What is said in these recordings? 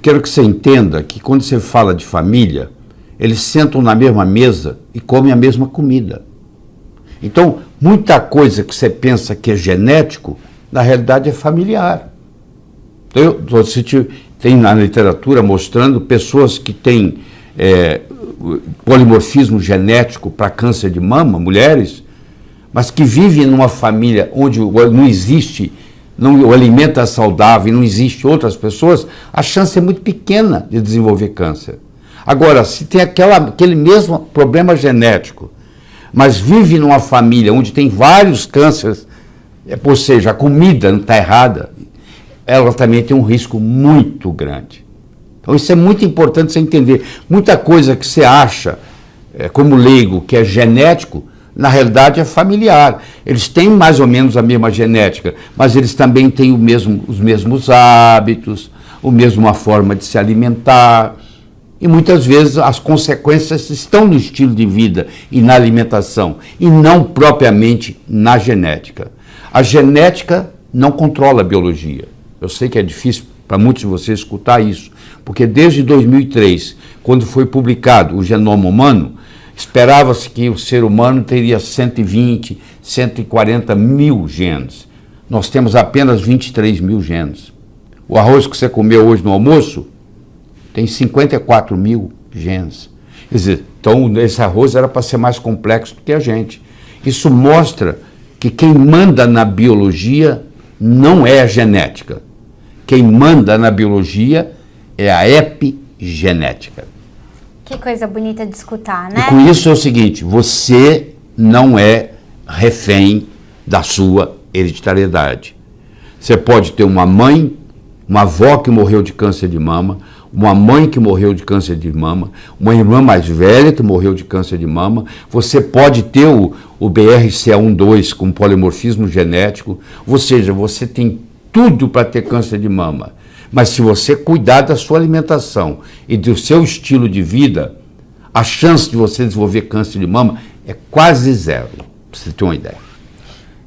quero que você entenda que quando você fala de família, eles sentam na mesma mesa e comem a mesma comida. Então, muita coisa que você pensa que é genético, na realidade é familiar. Então, você tem na literatura mostrando pessoas que têm polimorfismo genético para câncer de mama, mulheres, mas que vivem numa família onde não existe, o alimento é saudável e não existe outras pessoas, a chance é muito pequena de desenvolver câncer. Agora, se tem aquele mesmo problema genético, mas vive numa família onde tem vários cânceres, ou seja, a comida não está errada, ela também tem um risco muito grande. Então isso é muito importante você entender. Muita coisa que você acha, como leigo, que é genético, na realidade é familiar. Eles têm mais ou menos a mesma genética, mas eles também têm os mesmos hábitos, a mesma forma de se alimentar. E muitas vezes as consequências estão no estilo de vida e na alimentação, e não propriamente na genética. A genética não controla a biologia. Eu sei que é difícil para muitos de vocês escutar isso, porque desde 2003, quando foi publicado o genoma humano, esperava-se que o ser humano teria 120, 140 mil genes. Nós temos apenas 23 mil genes. O arroz que você comeu hoje no almoço tem 54 mil genes. Quer dizer, então esse arroz era para ser mais complexo do que a gente. Isso mostra que quem manda na biologia não é a genética. Quem manda na biologia é a epigenética. Que coisa bonita de escutar, né? E com isso é o seguinte, você não é refém da sua hereditariedade. Você pode ter uma mãe, uma avó que morreu de câncer de mama, uma mãe que morreu de câncer de mama, uma irmã mais velha que morreu de câncer de mama, você pode ter o BRCA1/2 com polimorfismo genético, ou seja, você tem tudo para ter câncer de mama. Mas se você cuidar da sua alimentação e do seu estilo de vida, a chance de você desenvolver câncer de mama é quase zero, para você ter uma ideia.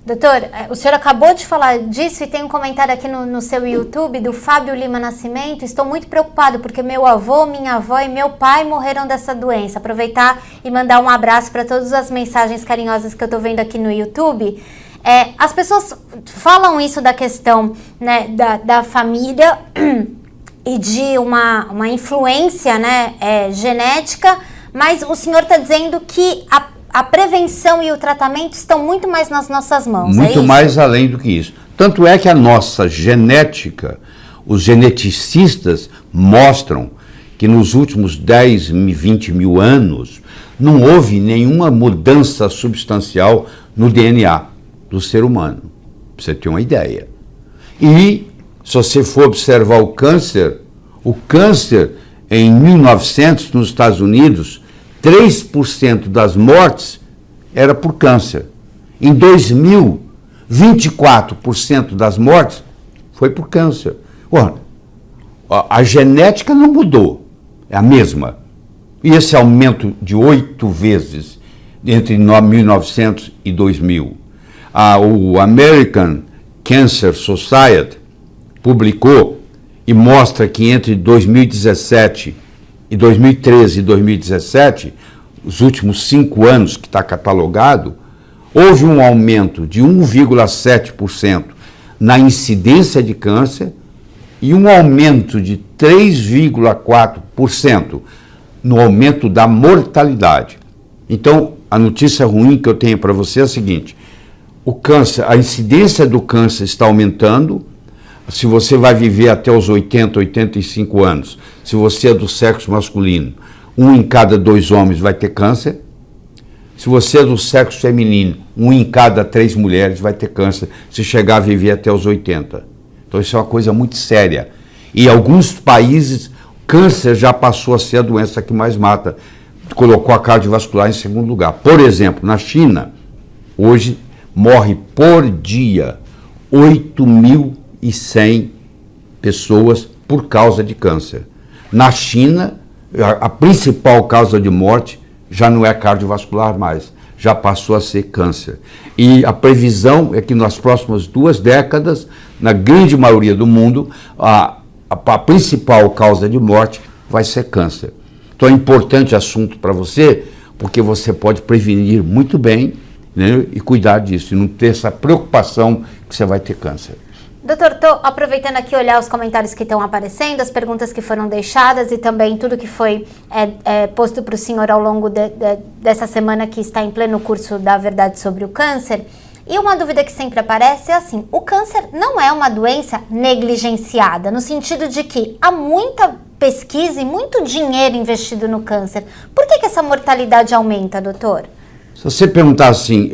Doutor, o senhor acabou de falar disso e tem um comentário aqui no seu YouTube do Fábio Lima Nascimento. Estou muito preocupado porque meu avô, minha avó e meu pai morreram dessa doença. Aproveitar e mandar um abraço para todas as mensagens carinhosas que eu estou vendo aqui no YouTube. As pessoas falam isso da questão, né, da família e de uma influência, né, genética, mas o senhor está dizendo que a prevenção e o tratamento estão muito mais nas nossas mãos. Muito mais além do que isso. Tanto é que a nossa genética, os geneticistas mostram que nos últimos 10, 20 mil anos não houve nenhuma mudança substancial no DNA do ser humano, para você ter uma ideia. E, se você for observar o câncer em 1900, nos Estados Unidos, 3% das mortes era por câncer. Em 2000, 24% das mortes foi por câncer. Ora, a genética não mudou, é a mesma. E esse aumento de 8 vezes entre 1900 e 2000. O American Cancer Society publicou e mostra que entre 2017 e 2013 e 2017, os últimos 5 anos que está catalogado, houve um aumento de 1,7% na incidência de câncer e um aumento de 3,4% no aumento da mortalidade. Então, a notícia ruim que eu tenho para você é a seguinte: o câncer, a incidência do câncer está aumentando. Se você vai viver até os 80, 85 anos, se você é do sexo masculino, 1 em cada 2 homens vai ter câncer. Se você é do sexo feminino, 1 em cada 3 mulheres vai ter câncer, se chegar a viver até os 80. Então isso é uma coisa muito séria. E em alguns países, câncer já passou a ser a doença que mais mata. Colocou a cardiovascular em segundo lugar. Por exemplo, na China, hoje morre por dia 8.100 pessoas por causa de câncer. Na China, a principal causa de morte já não é cardiovascular mais, já passou a ser câncer. E a previsão é que nas próximas 2 décadas, na grande maioria do mundo, a principal causa de morte vai ser câncer. Então é importante assunto para você, porque você pode prevenir muito bem, né, e cuidar disso, e não ter essa preocupação que você vai ter câncer. Doutor, estou aproveitando aqui olhar os comentários que estão aparecendo, as perguntas que foram deixadas e também tudo que foi posto para o senhor ao longo dessa semana que está em pleno curso da Verdade sobre o Câncer. E uma dúvida que sempre aparece é assim, o câncer não é uma doença negligenciada, no sentido de que há muita pesquisa e muito dinheiro investido no câncer. Por que essa mortalidade aumenta, doutor? Se você perguntar assim,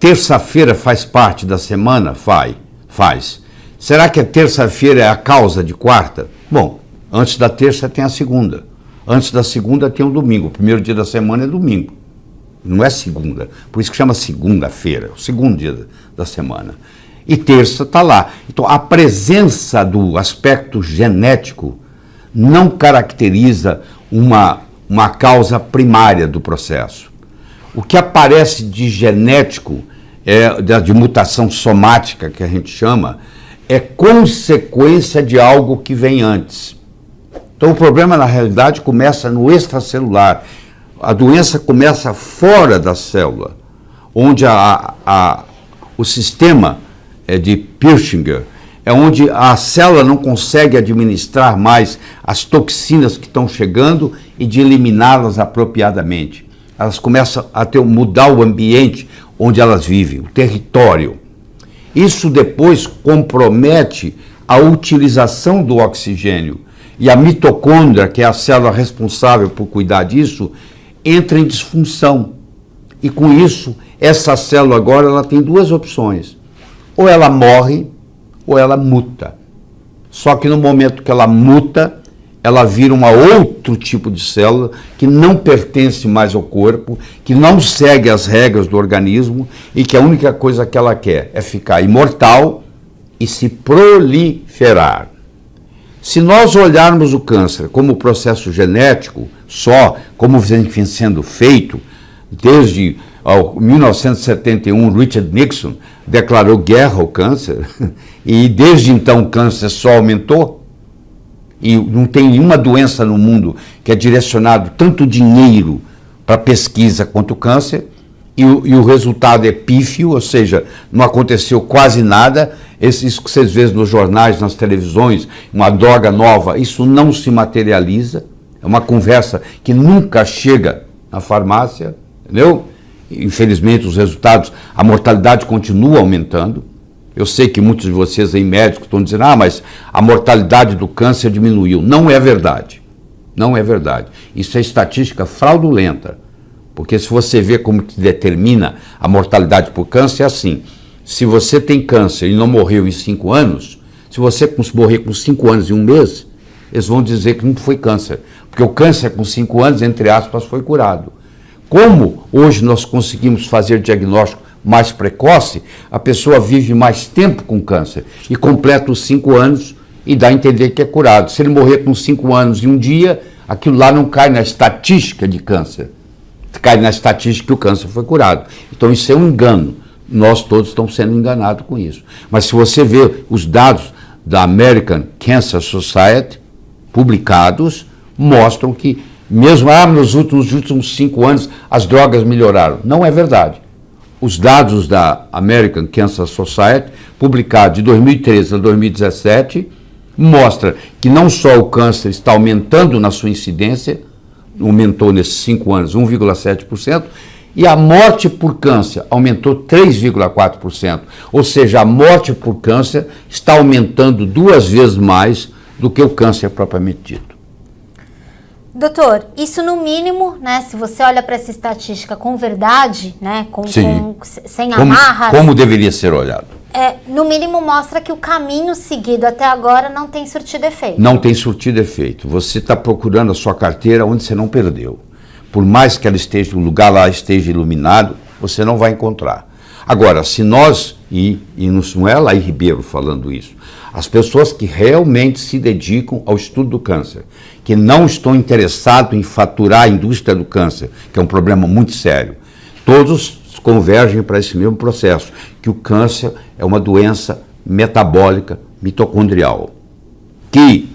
terça-feira faz parte da semana? Faz. Será que a terça-feira é a causa de quarta? Bom, antes da terça tem a segunda. Antes da segunda tem o domingo. O primeiro dia da semana é domingo. Não é segunda. Por isso que chama segunda-feira, o segundo dia da semana. E terça está lá. Então, a presença do aspecto genético não caracteriza uma causa primária do processo. O que aparece de genético, de mutação somática, que a gente chama, é consequência de algo que vem antes. Então o problema, na realidade, começa no extracelular. A doença começa fora da célula, onde o sistema de Purkinje é onde a célula não consegue administrar mais as toxinas que estão chegando e de eliminá-las apropriadamente. Elas começam a mudar o ambiente onde elas vivem, o território. Isso depois compromete a utilização do oxigênio. E a mitocôndria, que é a célula responsável por cuidar disso, entra em disfunção. E com isso, essa célula agora ela tem duas opções. Ou ela morre, ou ela muta. Só que no momento que ela muta, ela vira um outro tipo de célula que não pertence mais ao corpo, que não segue as regras do organismo e que a única coisa que ela quer é ficar imortal e se proliferar. Se nós olharmos o câncer como processo genético, só como vem sendo feito, desde 1971, Richard Nixon declarou guerra ao câncer, e desde então o câncer só aumentou, e não tem nenhuma doença no mundo que é direcionado tanto dinheiro para pesquisa quanto o câncer, e o resultado é pífio, ou seja, não aconteceu quase nada. Isso que vocês veem nos jornais, nas televisões, uma droga nova, isso não se materializa, é uma conversa que nunca chega na farmácia, entendeu? Infelizmente os resultados, a mortalidade continua aumentando. Eu sei que muitos de vocês aí médicos estão dizendo, mas a mortalidade do câncer diminuiu. Não é verdade. Não é verdade. Isso é estatística fraudulenta. Porque se você vê como que determina a mortalidade por câncer, é assim. Se você tem câncer e não morreu em 5 anos, se você morrer com 5 anos e 1 mês, eles vão dizer que não foi câncer. Porque o câncer com 5 anos, entre aspas, foi curado. Como hoje nós conseguimos fazer diagnóstico mais precoce, a pessoa vive mais tempo com câncer e completa os 5 anos e dá a entender que é curado. Se ele morrer com 5 anos e 1 dia, aquilo lá não cai na estatística de câncer, cai na estatística que o câncer foi curado. Então isso é um engano, nós todos estamos sendo enganados com isso. Mas se você vê os dados da American Cancer Society publicados, mostram que mesmo nos últimos 5 anos as drogas melhoraram. Não é verdade. Os dados da American Cancer Society, publicados de 2013 a 2017, mostram que não só o câncer está aumentando na sua incidência, aumentou nesses 5 anos 1,7%, e a morte por câncer aumentou 3,4%. Ou seja, a morte por câncer está aumentando 2 vezes mais do que o câncer propriamente dito. Doutor, isso no mínimo, né, se você olha para essa estatística com verdade, né, sem amarras... Como deveria ser olhado? No mínimo mostra que o caminho seguido até agora não tem surtido efeito. Não tem surtido efeito. Você está procurando a sua carteira onde você não perdeu. Por mais que ela esteja, o lugar lá esteja iluminado, você não vai encontrar. Agora, se nós, e não é Laí Ribeiro falando isso, as pessoas que realmente se dedicam ao estudo do câncer, que não estão interessados em faturar a indústria do câncer, que é um problema muito sério, todos convergem para esse mesmo processo, que o câncer é uma doença metabólica mitocondrial, que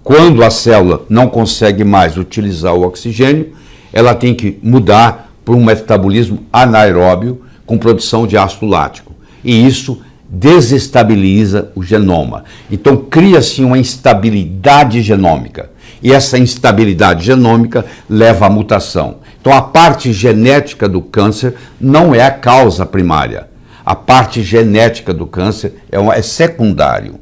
Quando a célula não consegue mais utilizar o oxigênio, ela tem que mudar para um metabolismo anaeróbio com produção de ácido lático. E isso desestabiliza o genoma. Então cria-se uma instabilidade genômica. E essa instabilidade genômica leva à mutação. Então a parte genética do câncer não é a causa primária. A parte genética do câncer é secundário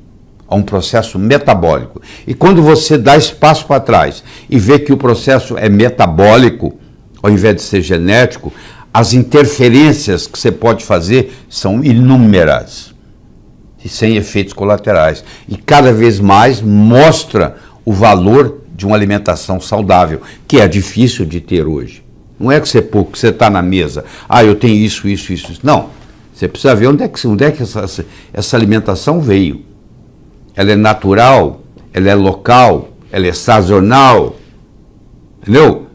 a um processo metabólico. E quando você dá espaço para trás e vê que o processo é metabólico, ao invés de ser genético, as interferências que você pode fazer são inúmeras e sem efeitos colaterais. E cada vez mais mostra o valor de uma alimentação saudável, que é difícil de ter hoje. Não é que você está na mesa, eu tenho isso. Não, você precisa ver onde é que essa alimentação veio. Ela é natural, ela é local, ela é sazonal, entendeu?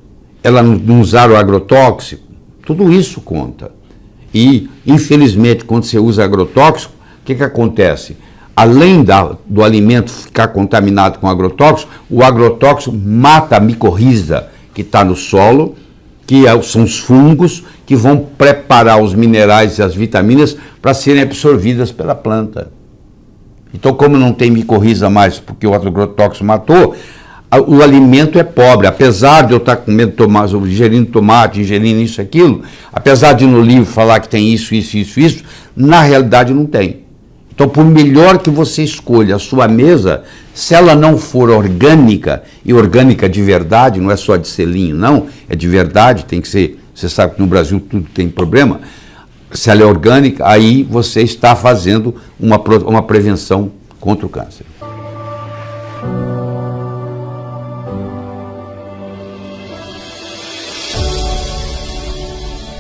Ela não usaram agrotóxico, tudo isso conta. E, infelizmente, quando você usa agrotóxico, o que acontece? Além do alimento ficar contaminado com agrotóxico, o agrotóxico mata a micorriza que está no solo, que são os fungos que vão preparar os minerais e as vitaminas para serem absorvidas pela planta. Então, como não tem micorriza mais, porque o agrotóxico matou, o alimento é pobre. Apesar de eu estar comendo tomate, ingerindo tomate, ingerindo isso e aquilo, apesar de no livro falar que tem isso, na realidade não tem. Então, por melhor que você escolha a sua mesa, se ela não for orgânica, e orgânica de verdade, não é só de selinho, não, é de verdade, tem que ser, você sabe que no Brasil tudo tem problema, se ela é orgânica, aí você está fazendo uma prevenção contra o câncer.